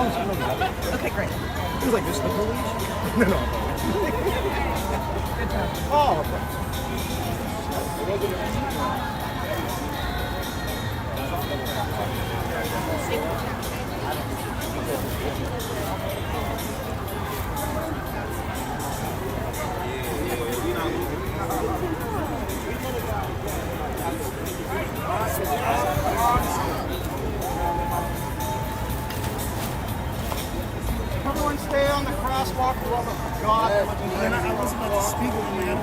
Okay, great. It was like this, like leash? No. Oh. Everyone stay on the crosswalk for love of God. I was about to speak with him.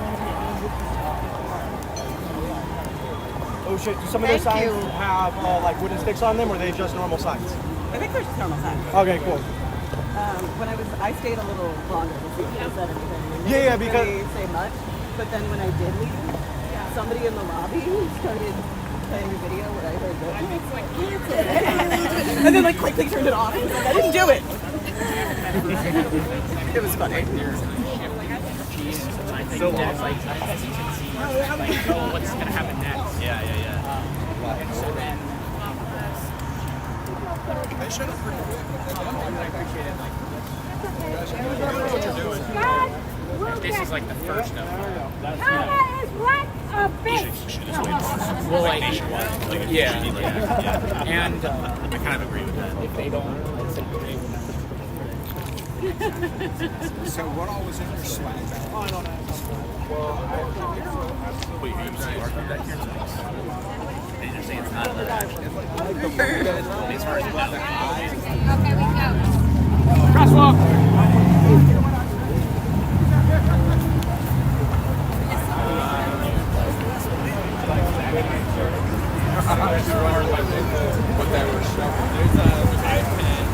Oh shit, do some of those signs have like wooden sticks on them, or are they just normal signs? I think they're just normal signs. Okay, cool. When I stayed a little longer to see if they said anything. Yeah, because they didn't say much. But then when I did leave, somebody in the lobby started playing a video where I heard that. And then like quickly turned it off. And was like, I didn't do it. It was funny. So like what's gonna happen next? Yeah. And so then They should have pretty I appreciate it. What you're doing. This is like the first of them. China is like a bitch. Well, like nationwide. Yeah. And I kind of agree with that. If they don't, let's say So what all was in your swag bag? I don't know. Wait, you say architect here? They just say it's not an action. As far as Okay, we go. crosswalk. what they were showing. There's a iPad.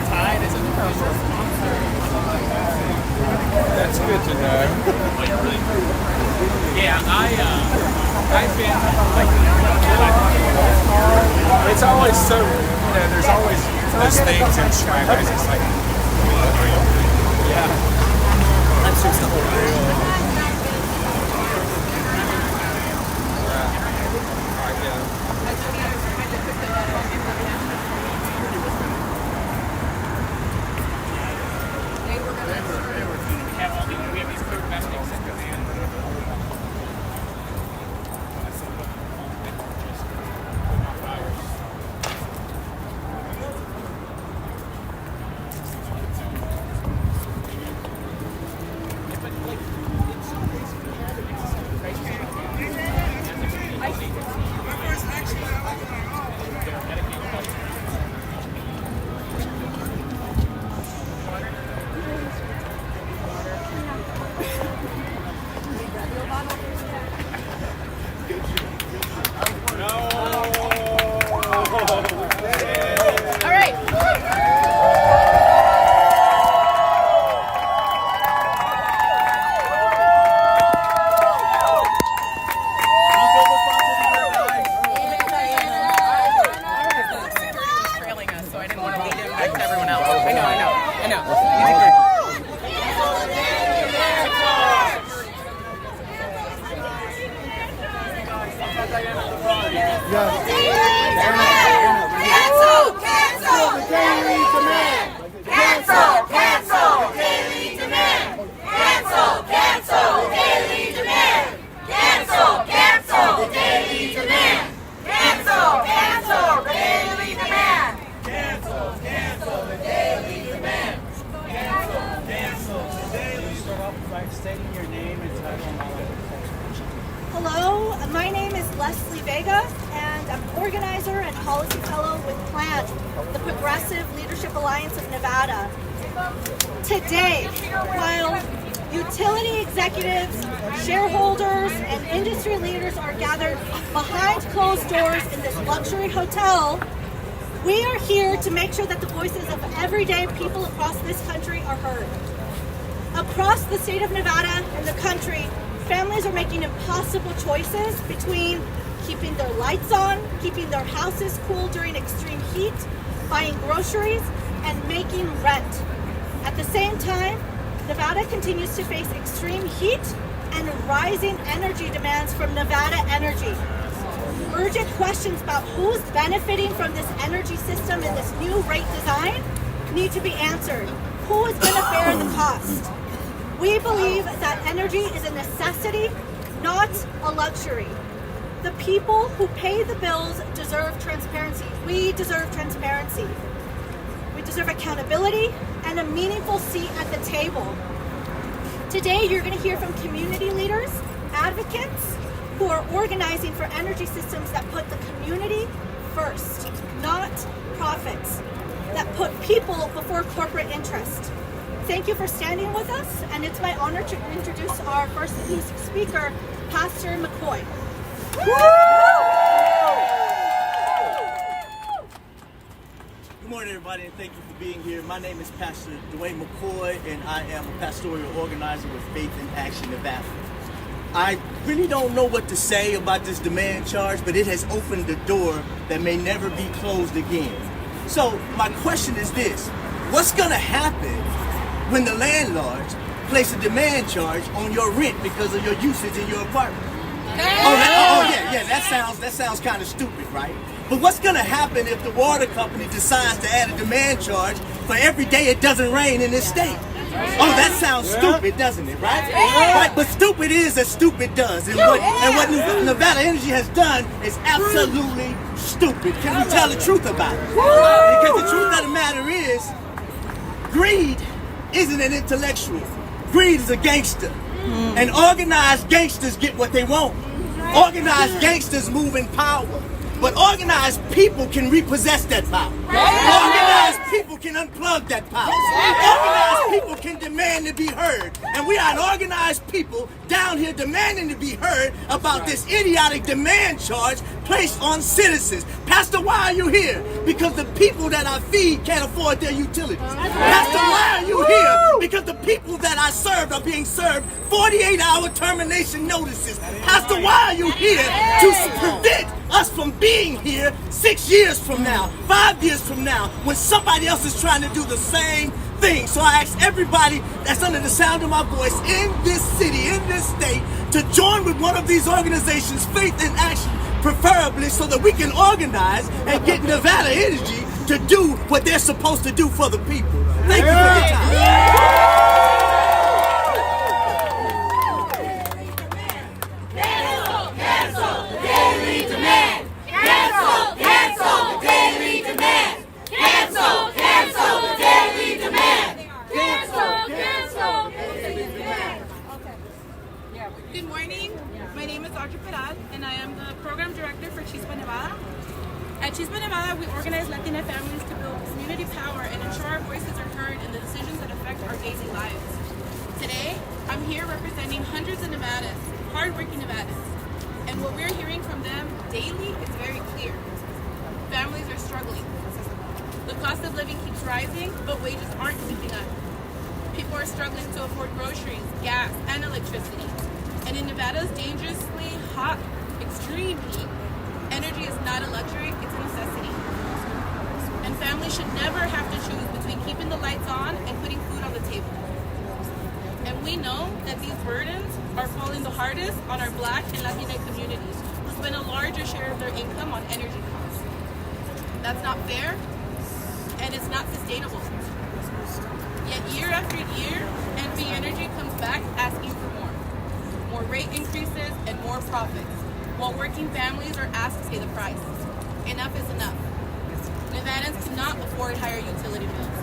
Tide is a commercial sponsor. That's good to know. Oh, you're really Yeah, I've been like It's always so, there's always those things in swag bags. It's like, That's just the whole real. We have these code messages in command. Hello, my name is Leslie Vega, and I'm organizer and policy fellow with PLAN, the Progressive Leadership Alliance of Nevada. Today, while utility executives, shareholders, and industry leaders are gathered behind closed doors in this luxury hotel, we are here to make sure that the voices of everyday people across this country are heard. Across the state of Nevada and the country, families are making impossible choices between keeping their lights on, keeping their houses cool during extreme heat, buying groceries, and making rent. At the same time, Nevada continues to face extreme heat and rising energy demands from Nevada Energy. urgent questions about who's benefiting from this energy system and this new rate design need to be answered. Who is going to bear the cost? We believe that energy is a necessity, not a luxury. The people who pay the bills deserve transparency. We deserve transparency. We deserve accountability and a meaningful seat at the table. Today, you're going to hear from community leaders, advocates, who are organizing for energy systems that put the community first, not profits, that put people before corporate interest. Thank you for standing with us, and it's my honor to introduce our first speaker, Pastor McCoy. Good morning, everybody, and thank you for being here. My name is Pastor Dwayne McCoy, and I am a pastoral organizer with Faith in Action Nevada. I really don't know what to say about this demand charge, but it has opened the door that may never be closed again. So my question is this: what's going to happen when the landlords place a demand charge on your rent because of your usage in your apartment? That sounds kind of stupid, right? But what's going to happen if the water company decides to add a demand charge for every day it doesn't rain in this state? Oh, that sounds stupid, doesn't it, right? Right, but stupid is as stupid does. And what Nevada Energy has done is absolutely stupid. Can we tell the truth about it? Because the truth of the matter is, greed isn't an intellectual. Greed is a gangster. And organized gangsters get what they want. Organized gangsters move in power. But organized people can repossess that power. Organized people can unplug that power. Organized people can demand to be heard. And we are an organized people down here demanding to be heard about this idiotic demand charge placed on citizens. Pastor, why are you here? Because the people that I feed can't afford their utilities. Pastor, why are you here? Because the people that I serve are being served 48-hour termination notices. Pastor, why are you here? To prevent us from being here 6 years from now, 5 years from now, when somebody else is trying to do the same thing. So I ask everybody that's under the sound of my voice in this city, in this state, to join with one of these organizations, Faith in Action, preferably, so that we can organize and get Nevada Energy to do what they're supposed to do for the people. Thank you for your time. Good morning. My name is Dr. Perad, and I am the program director for Chispa Nevada. At Chispa Nevada, we organize Latina families to build community power and ensure our voices are heard in the decisions that affect our daily lives. Today, I'm here representing hundreds of Nevadas, hardworking Nevadas, and what we're hearing from them daily is very clear. Families are struggling. The cost of living keeps rising, but wages aren't keeping up. People are struggling to afford groceries, gas, and electricity. And in Nevada's dangerously hot, extreme heat, energy is not a luxury, it's a necessity. And families should never have to choose between keeping the lights on and putting food on the table. And we know that these burdens are falling the hardest on our Black and Latina communities, who spend a larger share of their income on energy costs. That's not fair, and it's not sustainable. Yet year after year, NV Energy comes back asking for more rate increases and more profits, while working families are asked to pay the price. Enough is enough. Nevadans cannot afford higher utility bills.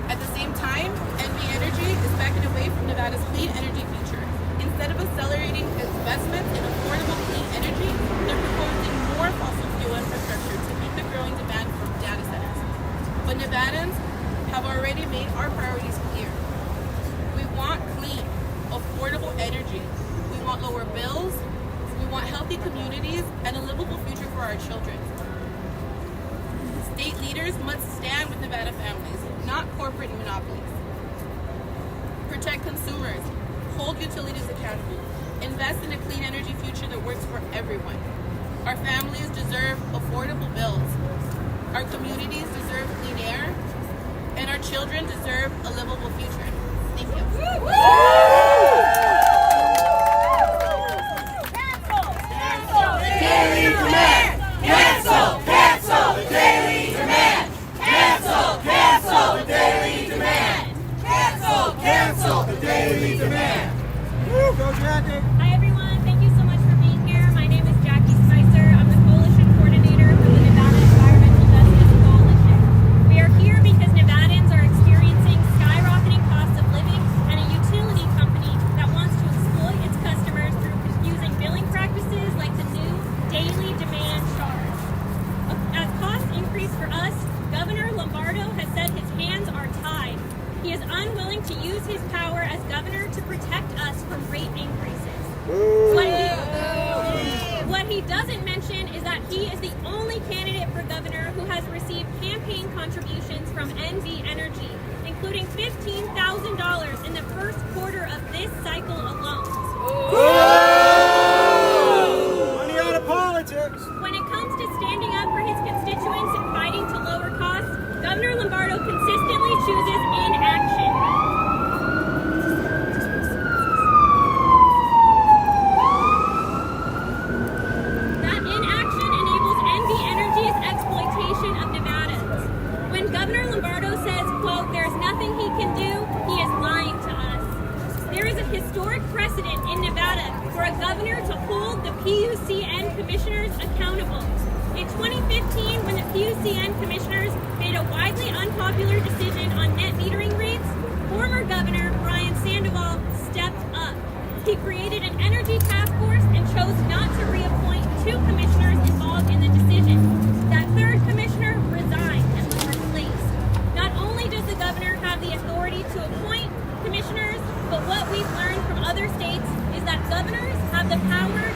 At the same time, NV Energy is backing away from Nevada's clean energy future. Instead of accelerating investments in affordable clean energy, they're proposing more fossil fuel infrastructure to meet the growing demand for data centers. But Nevadans have already made our priorities clear. We want clean, affordable energy. We want lower bills. We want healthy communities and a livable future for our children. State leaders must stand with Nevada families, not corporate monopolies. Protect consumers, hold utilities accountable, invest in a clean energy future that works for everyone. Our families deserve affordable bills. Our communities deserve clean air. And our children deserve a livable future. Thank you. Cancel! Cancel! Daily demand! he is the only candidate for governor who has received campaign contributions from NV Energy, including $15,000 in the first quarter of this cycle alone. Money out of politics. When it comes to standing up for his constituents and fighting to lower costs, Governor Lombardo consistently chooses inaction. That inaction enables NV Energy's exploitation of Nevadans. When Governor Lombardo says, quote, "there's nothing he can do," he is lying to us. There is a historic precedent in Nevada for a governor to hold the PUCN commissioners accountable. In 2015, when the PUCN commissioners made a widely unpopular decision on net metering rates, former Governor Brian Sandoval stepped up. He created an energy task force and chose not to reappoint 2 commissioners involved in the decision. That third commissioner resigned and was replaced. Not only does the governor have the authority to appoint commissioners, but what we've learned from other states is that governors have the power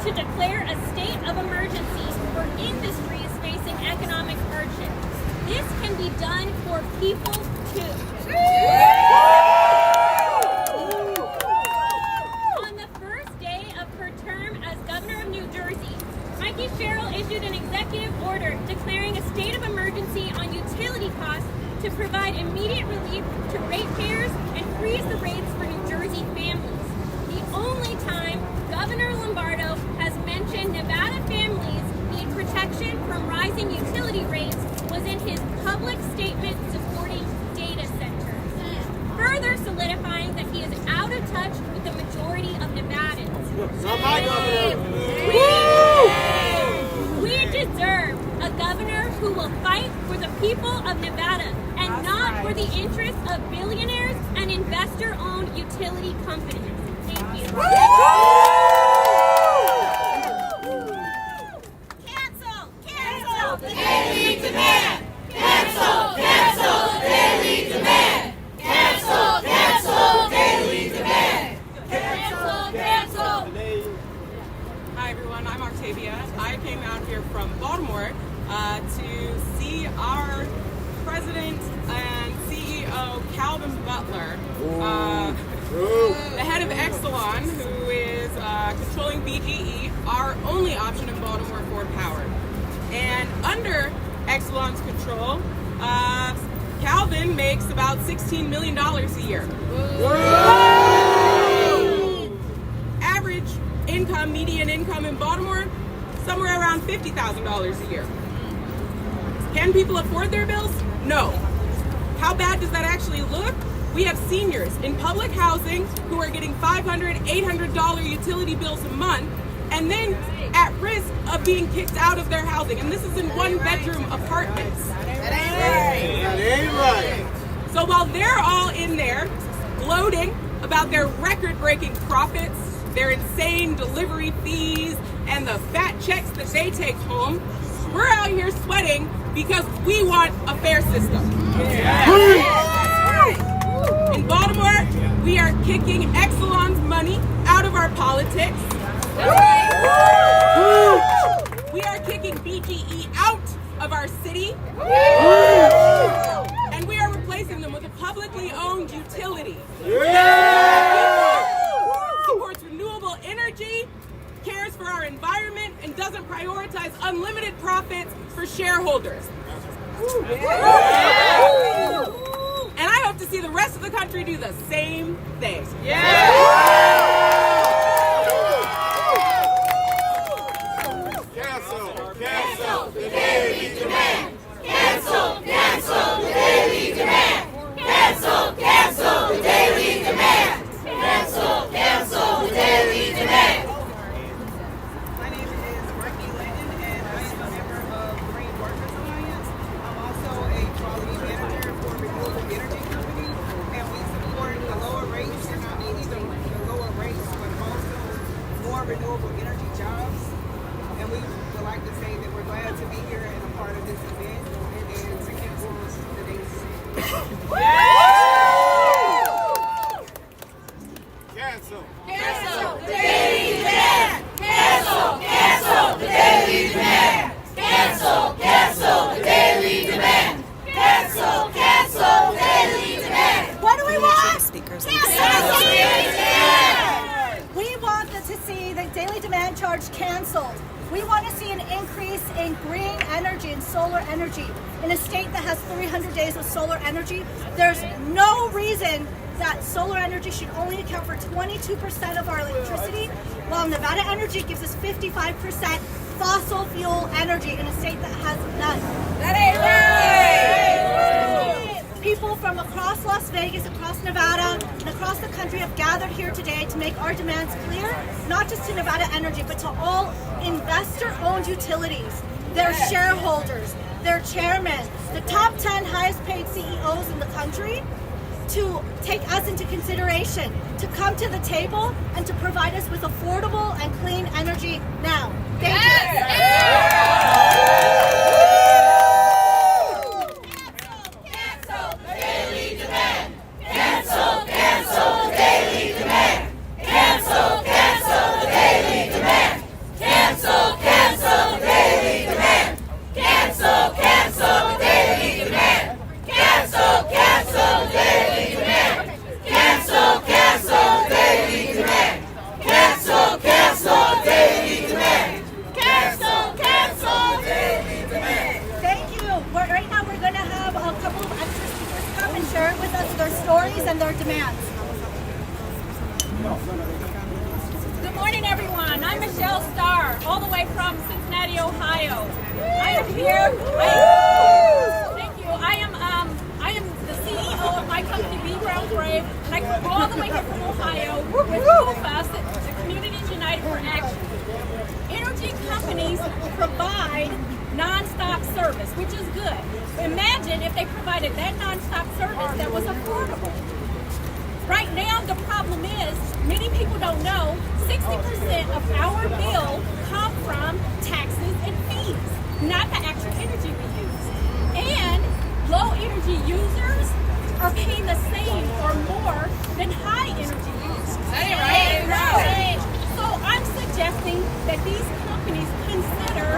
to declare a state of emergency for industries facing economic hardship. This can be done for people too. On the first day of her term as governor of New Jersey, Mikey Sherrill issued an executive order declaring a state of emergency on utility costs to provide immediate relief to ratepayers and freeze the rates for New Jersey families. The only time Governor Lombardo has mentioned Nevada families need protection from rising utility rates was in his public statement supporting data centers, further solidifying that he is out of touch with the majority of Nevadans. Not my governor. We deserve a governor who will fight for the people of Nevada and not for the interests of billionaires and investor-owned utility companies. Thank you. Cancel! Cancel! The daily demand! Cancel! Cancel! The daily demand! Cancel! Cancel! The daily demand! Cancel! Cancel! Hi everyone, I'm Octavia. I came out here from Baltimore to see our president and CEO, Calvin Butler, the head of Exelon, who is controlling BGE, our only option in Baltimore for power. And under Exelon's control, Calvin makes about $16 million a year. Average income, median income in Baltimore, somewhere around $50,000 a year. Can people afford their bills? No. How bad does that actually look? We have seniors in public housing who are getting $500, $800 utility bills a month, and then at risk of being kicked out of their housing. And this is in one-bedroom apartments. That ain't right. So while they're all in there gloating about their record-breaking profits, their insane delivery fees, and the fat checks that they take home, we're out here sweating because we want a fair system. In Baltimore, we are kicking Exelon's money out of our politics. We are kicking BGE out of our city. And we are replacing them with a publicly owned utility. Supports renewable energy, cares for our environment, and doesn't prioritize unlimited profits for shareholders. And I hope to see the rest of the country do the same thing. Cancel the daily demand. Cancel the daily demand. Cancel the daily demand. Cancel the daily demand. My name is Ricky Linton, and I am a member of Green Workers Alliance. I'm also a quality manager for a renewable energy company, and we support the lower rates, and not only the lower rates, but also more renewable energy jobs. And we would like to say that we're glad to be here and a part of this energy and solar energy in a state that has 300 days of solar energy, there's no reason that solar energy should only account for 22% of our electricity, while Nevada Energy gives us 55% fossil fuel energy in a state that has none. That ain't right! People from across Las Vegas, across Nevada, and across the country have gathered here today to make our demands clear, not just to Nevada Energy, but to all investor-owned utilities, their shareholders, their chairmen, the top 10 highest paid CEOs in the country, to take us into consideration, to come to the table and to provide us with affordable and clean energy now. Thank you. And their demands. Good morning, everyone. I'm Michelle Starr, all the way from Cincinnati, Ohio. I am here. Thank you. I am the CEO of my company, B. Brown Brave, and I come all the way here from Ohio with COFAS, the Communities United for Action. Energy companies provide non-stop service, which is good. Imagine if they provided that non-stop service that was affordable. Right now, the problem is, many people don't know, 60% of our bill come from taxes and fees, not the actual energy we use. And low energy users are paying the same or more than high energy users. Right. So I'm suggesting that these companies consider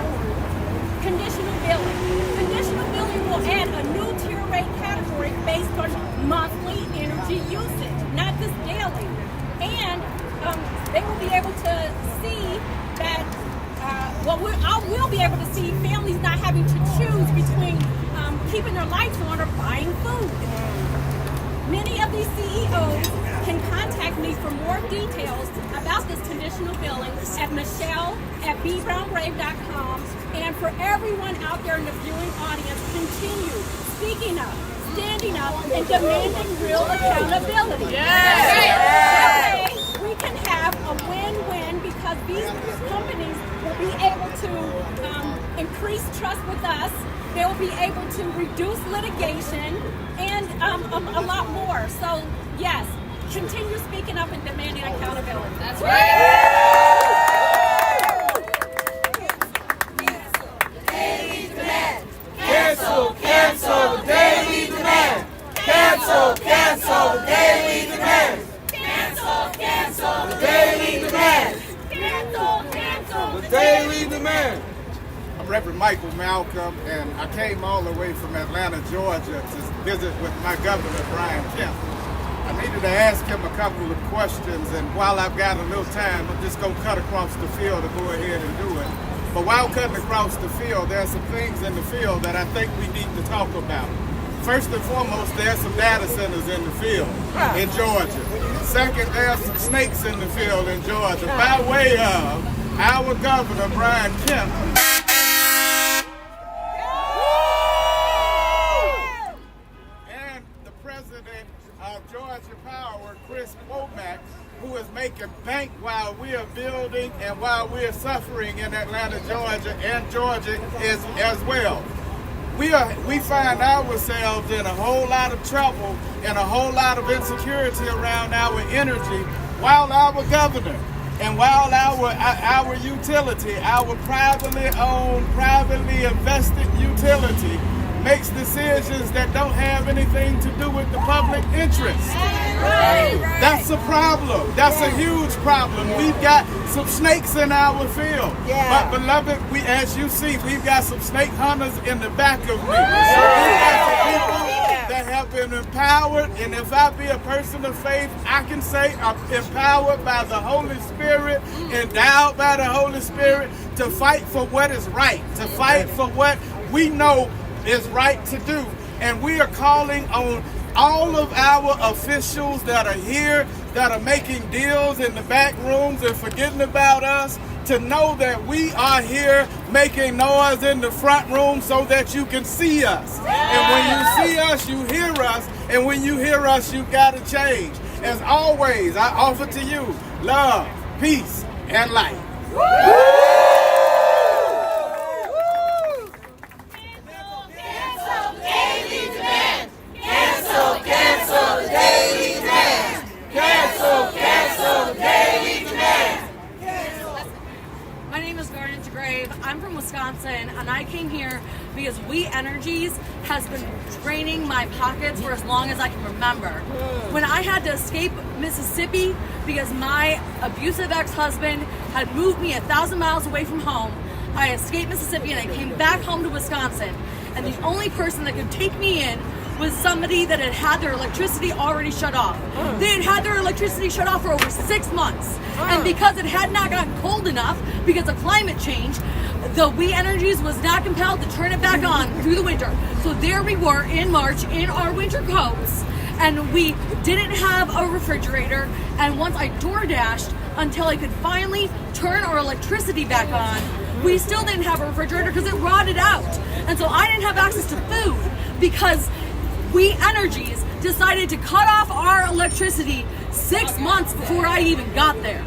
conditional billing. Conditional billing will add a new tier rate category based on monthly energy usage, not just daily. And they will be able to see that, I will be able to see families not having to choose between keeping their lights on or buying food. Many of these CEOs can contact me for more details about this conditional billing at michelle@bbrownbrave.com. And for everyone out there in the viewing audience, continue speaking up, standing up, and demanding real accountability. Yes. We can have a win-win because these companies will be able to increase trust with us. They will be able to reduce litigation and a lot more. So, yes, continue speaking up and demanding accountability. That's right. Cancel the daily demand. Cancel the daily demand. Cancel the daily demand. Cancel the daily demand. I'm Reverend Michael Malcolm, and I came all the way from Atlanta, Georgia to visit with my governor, Brian Kemp. I needed to ask him a couple of questions, and while I've got a little time, I'm just going to cut across the field to go ahead and do it. But while cutting across the field, there are some things in the field that I think we need to talk about. First and foremost, there are some data centers in the field in Georgia. Second, there are some snakes in the field in Georgia by way of our governor, Brian Kemp. And the president of Georgia Power, Chris Womack, who is making bank while we are building and while we are suffering in Atlanta, Georgia, and Georgia as well. We find ourselves in a whole lot of trouble and a whole lot of insecurity around our energy while our governor and while our utility, our privately owned, privately invested utility makes decisions that don't have anything to do with the public interest. Right. That's a problem. That's a huge problem. We've got some snakes in our field. But beloved, as you see, we've got some snake hunters in the back of me. We've got some people that have been empowered, and if I be a person of faith, I can say I'm empowered by the Holy Spirit, endowed by the Holy Spirit to fight for what is right, to fight for what we know is right to do. And we are calling on all of our officials that are here, that are making deals in the back rooms and forgetting about us, to know that we are here making noise in the front room so that you can see us. And when you see us, you hear us. And when you hear us, you gotta change. As always, I offer to you love, peace, and light. I'm from Wisconsin, and I came here because We Energies has been draining my pockets for as long as I can remember. When I had to escape Mississippi because my abusive ex-husband had moved me 1,000 miles away from home, I escaped Mississippi and I came back home to Wisconsin. And the only person that could take me in was somebody that had had their electricity already shut off. They had had their electricity shut off for over 6 months. And because it had not gotten cold enough, because of climate change, the We Energies was not compelled to turn it back on through the winter. So there we were in March in our winter coats, and we didn't have a refrigerator. And once I door dashed until I could finally turn our electricity back on, we still didn't have a refrigerator because it rotted out. And so I didn't have access to food because We Energies decided to cut off our electricity 6 months before I even got there.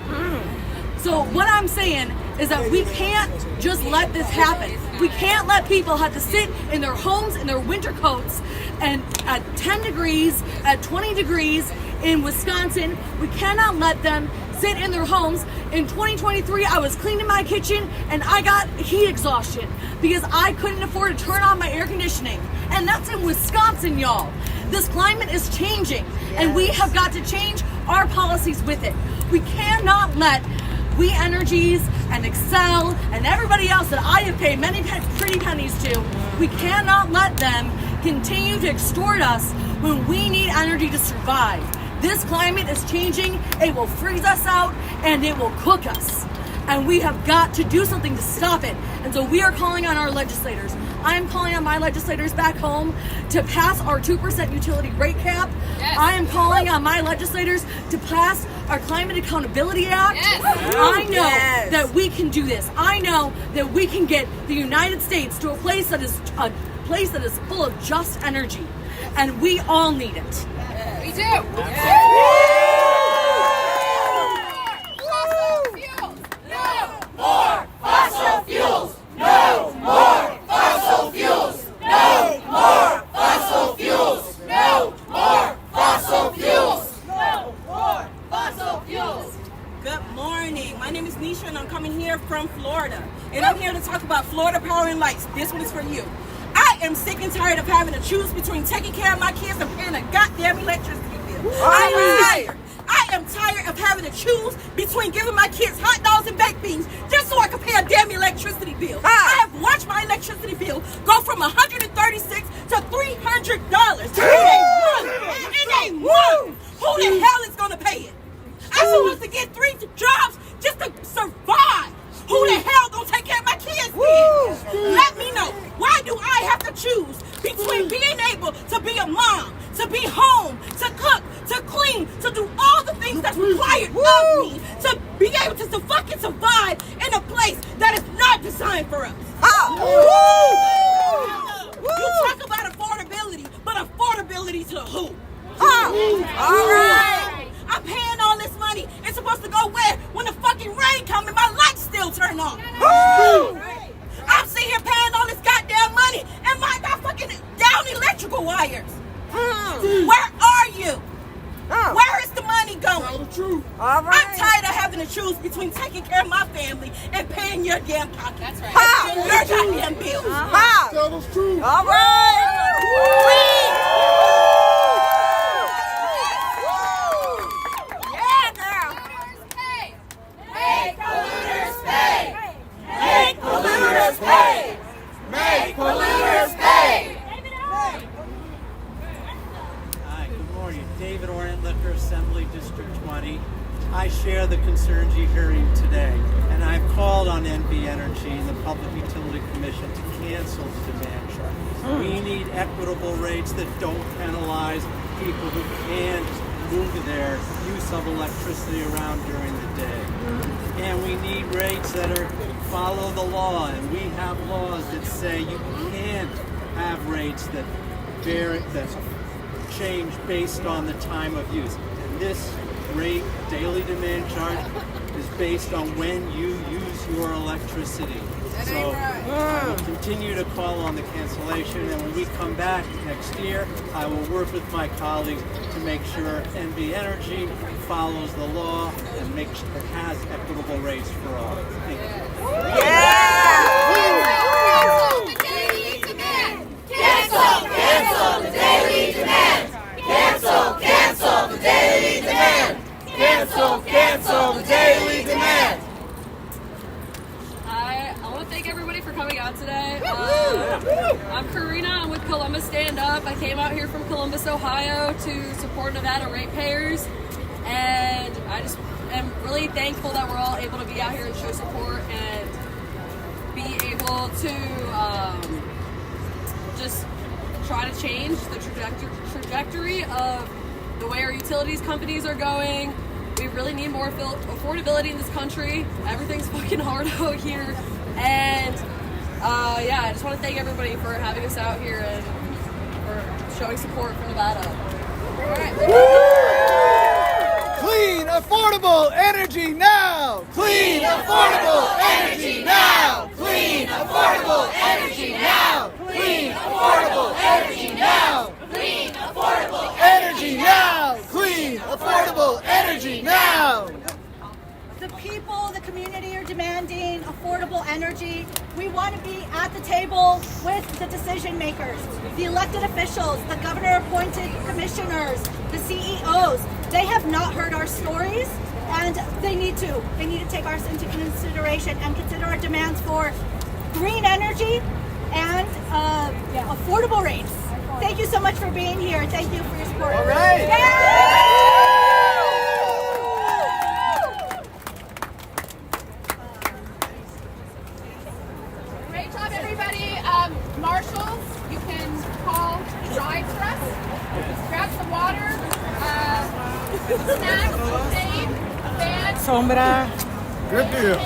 So what I'm saying is that we can't just let this happen. We can't let people have to sit in their homes in their winter coats and at 10 degrees, at 20 degrees in Wisconsin. We cannot let them sit in their homes. In 2023, I was cleaning my kitchen and I got heat exhaustion because I couldn't afford to turn on my air conditioning. And that's in Wisconsin, y'all. This climate is changing, and we have got to change our policies with it. We cannot let We Energies and Excel and everybody else that I have paid many pretty pennies to, we cannot let them continue to extort us when we need energy to survive. This climate is changing, it will freeze us out, and it will cook us. And we have got to do something to stop it. And so we are calling on our legislators. I'm calling on my legislators back home to pass our 2% utility rate cap. Yes. I am calling on my legislators to pass our Climate Accountability Act. Yes. I know that we can do this. I know that we can get the United States to a place that is full of just energy. And we all need it. Yes. We do. More fossil fuels! No more fossil fuels! No more fossil fuels! No more fossil fuels! No more fossil fuels! Good morning. My name is Nisha and I'm coming here from Florida. And I'm here to talk about Florida Power and Lights. This one is for you. I am sick and tired of having to choose between taking care of my kids and paying a goddamn electricity bill. I am tired of having to choose between giving my kids hot dogs and baked beans just so I can pay a damn electricity bill. I have watched my electricity bill go from $136 to $300 in a month. Who the hell is going to pay it? I'm supposed to get 3 jobs just to survive. Who the hell gonna take care of my kids then? Let me know. Why do I have to choose between being able to be a mom, to be home, to cook, to clean, to do all the things that's required of me, to be able to fucking survive in a place that is not designed for us? You talk about affordability, but affordability to who? All right. I'm paying all this money. It's supposed to go where? When the fucking rain comes and my lights still turn on. I'm sitting here paying all this goddamn money and I got fucking down electrical wires. Where are you? Where is the money going? Tell the truth. All right. I'm tired of having to choose between taking care of my family and paying your damn pocket. That's right. Your goddamn bills. Tell the truth. All right. Make polluters pay! Make polluters pay! Make polluters pay! Hi, good morning. David Orient, Liquor Assembly, District 20. I share the concerns you're hearing today, and I've called on NV Energy and the Public Utility Commission to cancel the demand charge. We need equitable rates that don't penalize people who can't move their use of electricity around during the day. And we need rates that follow the law, and we have laws that say you can't have rates that change based on the time of use. And this rate, daily demand charge, is based on when you use your electricity. So I will continue to call on the cancellation, and when we come back next year, I will work with my colleagues to make sure NV Energy follows the law and has equitable rates for all. Thank you. Cancel the daily demand! Cancel the daily demand! Cancel the daily demand! I want to thank everybody for coming out today. I'm Karina. I'm with Columbus Stand Up. I came out here from Columbus, Ohio to support Nevada ratepayers, and I just am really thankful that we're all able to be out here and show support and be able to just try to change the trajectory of the way our utilities companies are going. We really need more affordability in this country. Everything's fucking hard out here. And yeah, I just want to thank everybody for having us out here and for showing support for Nevada. All right. Clean, affordable energy now! Clean, affordable energy now! Clean, affordable energy now! Clean, affordable energy now! Clean, affordable energy now! Clean, affordable energy now! The people, the community are demanding affordable energy. We want to be at the table with the decision makers, the elected officials, the governor-appointed commissioners, the CEOs. They have not heard our stories, and they need to. They need to take ours into consideration and consider our demands for green energy and affordable rates. Thank you so much for being here. Thank you for your support. All right. Great job, everybody. Marshals, you can call drive for us. Grab some water, snacks, shade, a fan. Sombra. Good deal.